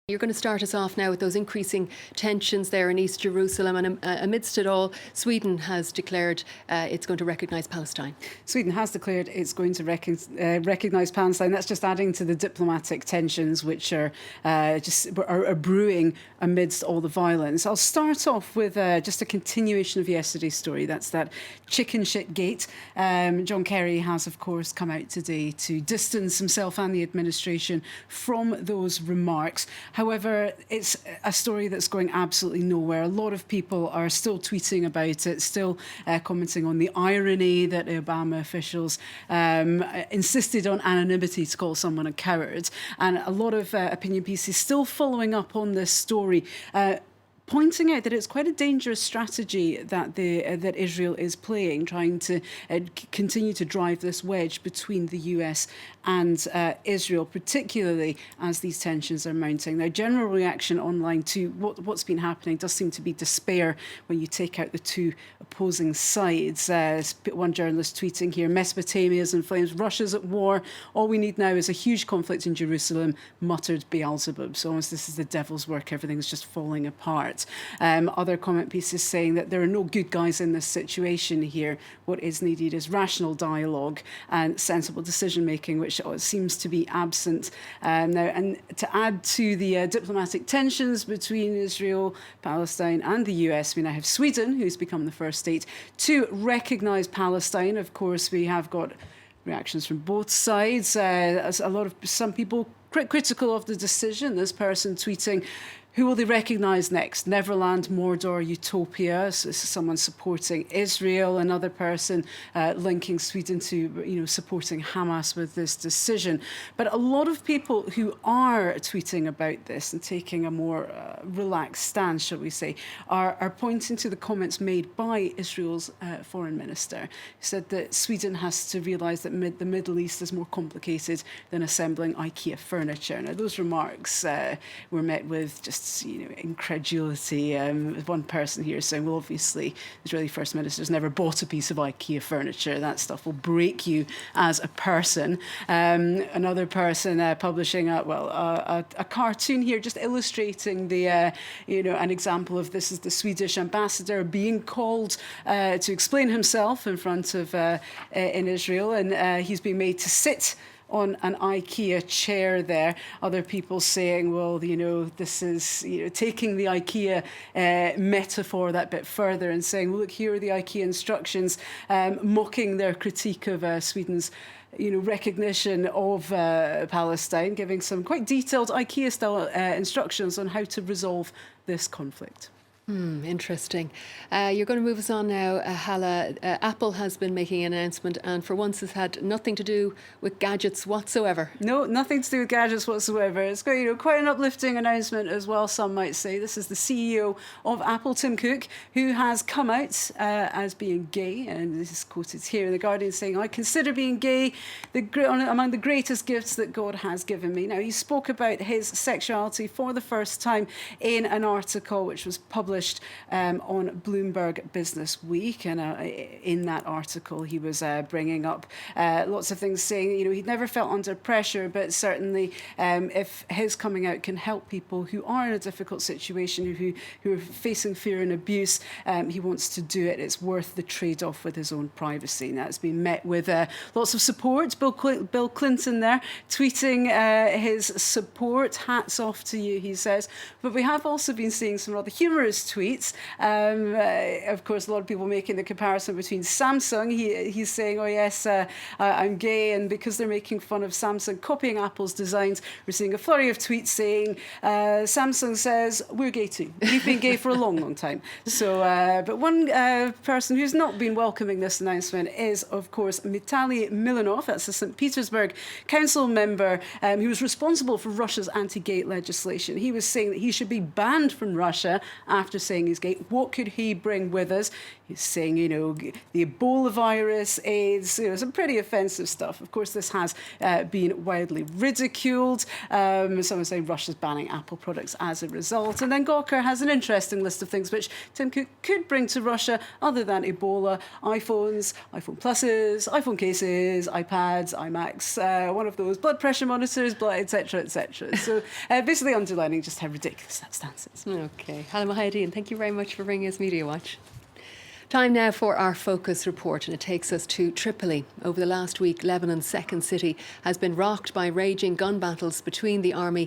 You're going to start us off now with those increasing tensions there in East Jerusalem, and amidst it all, Sweden has declared it's going to recognise Palestine. Sweden has declared it's going to recognise Palestine. That's just adding to the diplomatic tensions which are brewing amidst all the violence. I'll start off with just a continuation of yesterday's story. That's that chicken shit gate. John Kerry has, of course, come out today to distance himself and the administration from those remarks. However, it's a story that's going absolutely nowhere. A lot of people are still tweeting about it, still commenting on the irony that Obama officials insisted on anonymity to call someone a coward. And a lot of opinion pieces still following up on this story, pointing out that it's quite a dangerous strategy that that Israel is playing, trying to continue to drive this wedge between the US and Israel, particularly as these tensions are mounting. Now, general reaction online to what's been happening does seem to be despair when you take out the two opposing sides. One journalist tweeting here, Mesopotamia's in flames, Russia's at war. All we need now is a huge conflict in Jerusalem, muttered Beelzebub. So almost this is the devil's work, everything's just falling apart. Other comment pieces saying that there are no good guys in this situation here. What is needed is rational dialogue and sensible decision-making, which seems to be absent now. And to add to the diplomatic tensions between Israel, Palestine and the US, we now have Sweden, who's become the first state to recognise Palestine. Of course, we have got reactions from both sides. Some people critical of the decision. This person tweeting, who will they recognise next? Neverland, Mordor, Utopia. So this is someone supporting Israel. Another person linking Sweden to, supporting Hamas with this decision. But a lot of people who are tweeting about this and taking a more relaxed stance, shall we say, are pointing to the comments made by Israel's foreign minister, who said that Sweden has to realise that the Middle East is more complicated than assembling IKEA furniture. Now, those remarks were met with just incredulity. One person here saying, well, obviously, the Israeli First Minister's never bought a piece of IKEA furniture. That stuff will break you as a person. Another person publishing a cartoon here, just illustrating the, an example of this is the Swedish ambassador being called to explain himself in front of in Israel, and he's being made to sit on an IKEA chair there. Other people saying, well, this is taking the IKEA metaphor that bit further and saying, well, look, here are the IKEA instructions, mocking their critique of Sweden's recognition of Palestine, giving some quite detailed IKEA-style instructions on how to resolve this conflict. Interesting. You're going to move us on now, Hala. Apple has been making an announcement, and for once has had nothing to do with gadgets whatsoever. No, nothing to do with gadgets whatsoever. It's quite an uplifting announcement as well, some might say. This is the CEO of Apple, Tim Cook, who has come out as being gay, and this is quoted here in The Guardian saying, I consider being gay among the greatest gifts that God has given me. Now, he spoke about his sexuality for the first time in an article which was published on Bloomberg Business Week, and in that article he was bringing up lots of things, saying he'd never felt under pressure, but certainly if his coming out can help people who are in a difficult situation, who are facing fear and abuse, he wants to do it. It's worth the trade-off with his own privacy. Now, it's been met with lots of support. Bill Clinton there tweeting his support. Hats off to you, he says. But we have also been seeing some rather humorous tweets. Of course, a lot of people making the comparison between Samsung. He's saying, oh yes, I'm gay, and because they're making fun of Samsung copying Apple's designs, we're seeing a flurry of tweets saying, Samsung says, we're gay too. We've been gay for a long, long time. So, but one person who's not been welcoming this announcement is, of course, Vitaly Milanov. That's a St. Petersburg council member who was responsible for Russia's anti-gay legislation. He was saying that he should be banned from Russia after after saying his gate. What could he bring with us? He's saying, you know, the Ebola virus, AIDS, you know, some pretty offensive stuff. Of course, this has been widely ridiculed. Someone saying Russia's banning Apple products as a result. And then Gawker has an interesting list of things which Tim Cook could bring to Russia other than Ebola: iPhones, iPhone Pluses, iPhone cases, iPads, iMacs, one of those blood pressure monitors, etc., etc. So basically underlining just how ridiculous that stance is. Okay. Hala Mahideen, thank you very much for bringing us Media Watch. Time now for our focus report, and it takes us to Tripoli. Over the last week, Lebanon's second city has been rocked by raging gun battles between the army